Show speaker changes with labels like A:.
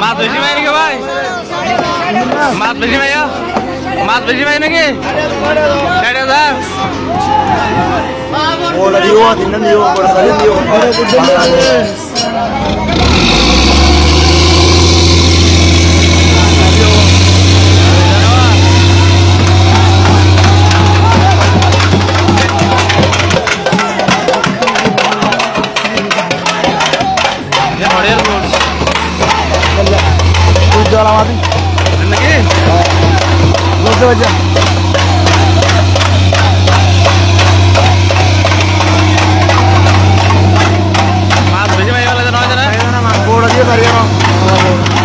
A: মাছ বেশি ভাই নাকি ভাই? মাছ বেশি ভাই, মাছ বেশি ভাই নাকি? 60,000
B: Hola, digo, atiendan, digo, por salir, digo.
A: মাছ বেশি ভাই বলে নয় জানা।
B: Por aquí, Mariano.